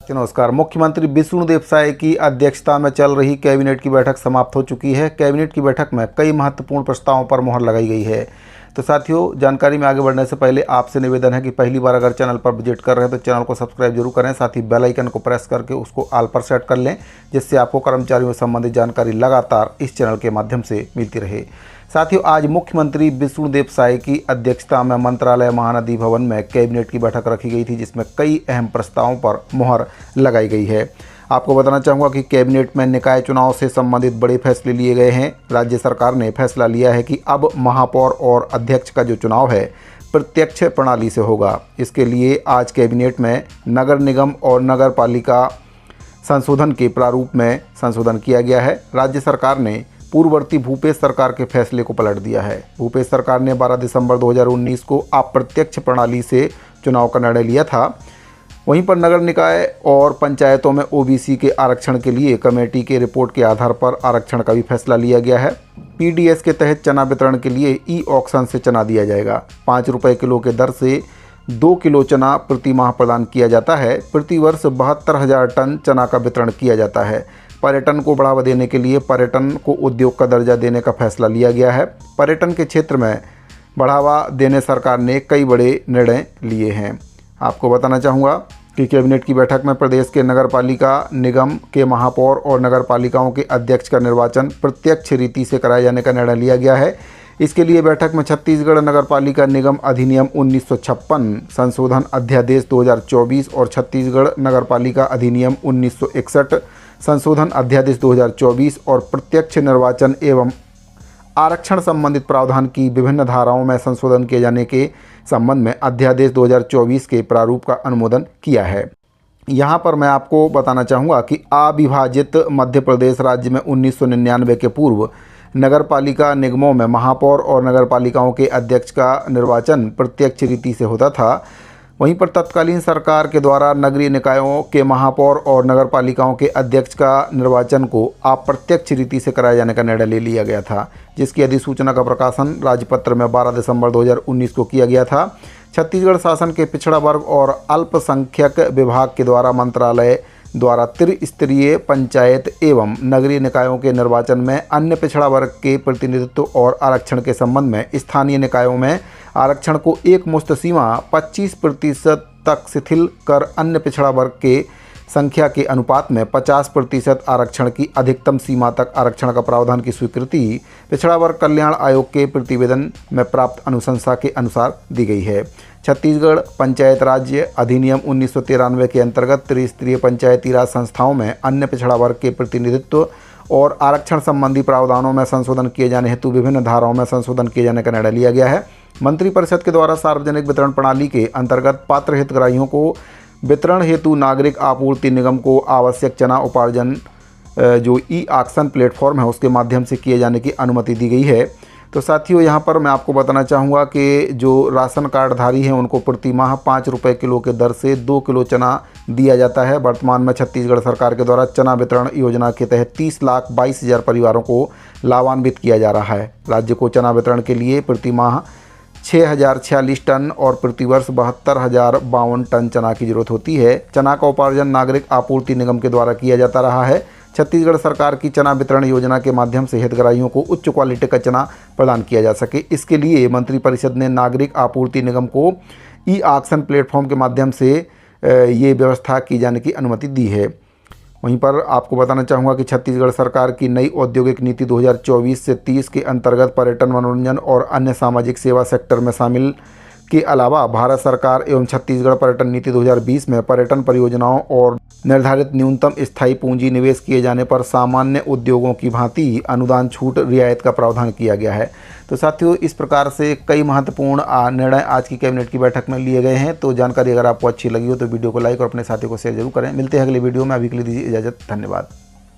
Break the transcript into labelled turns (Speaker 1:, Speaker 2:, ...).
Speaker 1: नमस्कार। मुख्यमंत्री विष्णुदेव साय की अध्यक्षता में चल रही कैबिनेट की बैठक समाप्त हो चुकी है। कैबिनेट की बैठक में कई महत्वपूर्ण प्रस्तावों पर मुहर लगाई गई है। तो साथियों, जानकारी में आगे बढ़ने से पहले आपसे निवेदन है कि पहली बार अगर चैनल पर विजिट कर रहे हैं तो चैनल को सब्सक्राइब जरूर करें, साथ ही बेल आइकन को प्रेस करके उसको ऑल पर सेट कर लें, जिससे आपको कर्मचारियों से संबंधित जानकारी लगातार इस चैनल के माध्यम से मिलती रहे। साथियों, आज मुख्यमंत्री विष्णुदेव साय की अध्यक्षता में मंत्रालय महानदी भवन में कैबिनेट की बैठक रखी गई थी, जिसमें कई अहम प्रस्तावों पर मुहर लगाई गई है। आपको बताना चाहूँगा कि कैबिनेट में निकाय चुनाव से संबंधित बड़े फैसले लिए गए हैं। राज्य सरकार ने फैसला लिया है कि अब महापौर और अध्यक्ष का जो चुनाव है प्रत्यक्ष प्रणाली से होगा। इसके लिए आज कैबिनेट में नगर निगम और नगर पालिका संशोधन के प्रारूप में संशोधन किया गया है। राज्य सरकार ने पूर्ववर्ती भूपेश सरकार के फैसले को पलट दिया है। भूपेश सरकार ने 12 दिसंबर 2019 को अप्रत्यक्ष प्रणाली से चुनाव का निर्णय लिया था। वहीं पर नगर निकाय और पंचायतों में ओबीसी के आरक्षण के लिए कमेटी के रिपोर्ट के आधार पर आरक्षण का भी फैसला लिया गया है। पीडीएस के तहत चना वितरण के लिए ई ऑक्शन से चना दिया जाएगा। 5 रुपये किलो के दर से 2 किलो चना प्रति माह प्रदान किया जाता है। प्रति वर्ष 72,000 टन चना का वितरण किया जाता है। पर्यटन को बढ़ावा देने के लिए पर्यटन को उद्योग का दर्जा देने का फैसला लिया गया है। पर्यटन के क्षेत्र में बढ़ावा देने सरकार ने कई बड़े निर्णय लिए हैं। आपको बताना चाहूँगा कि कैबिनेट की बैठक में प्रदेश के नगर पालिका निगम के महापौर और नगर पालिकाओं के अध्यक्ष का निर्वाचन प्रत्यक्ष रीति से कराए जाने का निर्णय लिया गया है। इसके लिए बैठक में छत्तीसगढ़ नगर पालिका निगम अधिनियम 1956 संशोधन अध्यादेश 2024 और छत्तीसगढ़ नगर पालिका अधिनियम 1961 संशोधन अध्यादेश 2024 और प्रत्यक्ष निर्वाचन एवं आरक्षण संबंधित प्रावधान की विभिन्न धाराओं में संशोधन किए जाने के संबंध में अध्यादेश 2024 के प्रारूप का अनुमोदन किया है। यहाँ पर मैं आपको बताना चाहूँगा कि अविभाजित मध्य प्रदेश राज्य में 1999 के पूर्व नगर पालिका निगमों में महापौर और नगर पालिकाओं के अध्यक्ष का निर्वाचन प्रत्यक्ष रीति से होता था। वहीं पर तत्कालीन सरकार के द्वारा नगरीय निकायों के महापौर और नगर पालिकाओं के अध्यक्ष का निर्वाचन को अप्रत्यक्ष रीति से कराए जाने का निर्णय ले लिया गया था, जिसकी अधिसूचना का प्रकाशन राजपत्र में 12 दिसंबर 2019 को किया गया था। छत्तीसगढ़ शासन के पिछड़ा वर्ग और अल्पसंख्यक विभाग के द्वारा मंत्रालय द्वारा त्रिस्तरीय पंचायत एवं नगरीय निकायों के निर्वाचन में अन्य पिछड़ा वर्ग के प्रतिनिधित्व और आरक्षण के संबंध में स्थानीय निकायों में आरक्षण को एक मुश्त सीमा 25% तक शिथिल कर अन्य पिछड़ा वर्ग के संख्या के अनुपात में 50% आरक्षण की अधिकतम सीमा तक आरक्षण का प्रावधान की स्वीकृति पिछड़ा वर्ग कल्याण आयोग के प्रतिवेदन में प्राप्त अनुशंसा के अनुसार दी गई है। छत्तीसगढ़ पंचायत राज्य अधिनियम 1993 के अंतर्गत त्रिस्तरीय पंचायती राज संस्थाओं में अन्य पिछड़ा वर्ग के प्रतिनिधित्व और आरक्षण संबंधी प्रावधानों में संशोधन किए जाने हेतु विभिन्न धाराओं में संशोधन किए जाने का निर्णय लिया गया है। मंत्रिपरिषद के द्वारा सार्वजनिक वितरण प्रणाली के अंतर्गत पात्र हितग्राहियों को वितरण हेतु नागरिक आपूर्ति निगम को आवश्यक चना उपार्जन जो ई ऑक्शन प्लेटफॉर्म है उसके माध्यम से किए जाने की अनुमति दी गई है। तो साथियों, यहाँ पर मैं आपको बताना चाहूँगा कि जो राशन कार्डधारी हैं उनको प्रति माह 5 रुपये किलो के दर से 2 किलो चना दिया जाता है। वर्तमान में छत्तीसगढ़ सरकार के द्वारा चना वितरण योजना के तहत 30,22,000 परिवारों को लाभान्वित किया जा रहा है। राज्य को चना वितरण के लिए प्रति माह 6,046 टन और प्रतिवर्ष 72,052 टन चना की जरूरत होती है। चना का उपार्जन नागरिक आपूर्ति निगम के द्वारा किया जाता रहा है। छत्तीसगढ़ सरकार की चना वितरण योजना के माध्यम से हितग्राहियों को उच्च क्वालिटी का चना प्रदान किया जा सके, इसके लिए मंत्रिपरिषद ने नागरिक आपूर्ति निगम को ई ऑक्शन प्लेटफॉर्म के माध्यम से ये व्यवस्था की जाने की अनुमति दी है। वहीं पर आपको बताना चाहूँगा कि छत्तीसगढ़ सरकार की नई औद्योगिक नीति 2024 से 30 के अंतर्गत पर्यटन, मनोरंजन और अन्य सामाजिक सेवा सेक्टर में शामिल के अलावा भारत सरकार एवं छत्तीसगढ़ पर्यटन नीति 2020 में पर्यटन परियोजनाओं और निर्धारित न्यूनतम स्थायी पूंजी निवेश किए जाने पर सामान्य उद्योगों की भांति अनुदान छूट रियायत का प्रावधान किया गया है। तो साथियों, इस प्रकार से कई महत्वपूर्ण निर्णय आज की कैबिनेट की बैठक में लिए गए हैं। तो जानकारी अगर आपको अच्छी लगी हो तो वीडियो को लाइक और अपने साथियों को शेयर जरूर करें। मिलते हैं अगले वीडियो में, अभी के लिए दीजिए इजाज़त। धन्यवाद।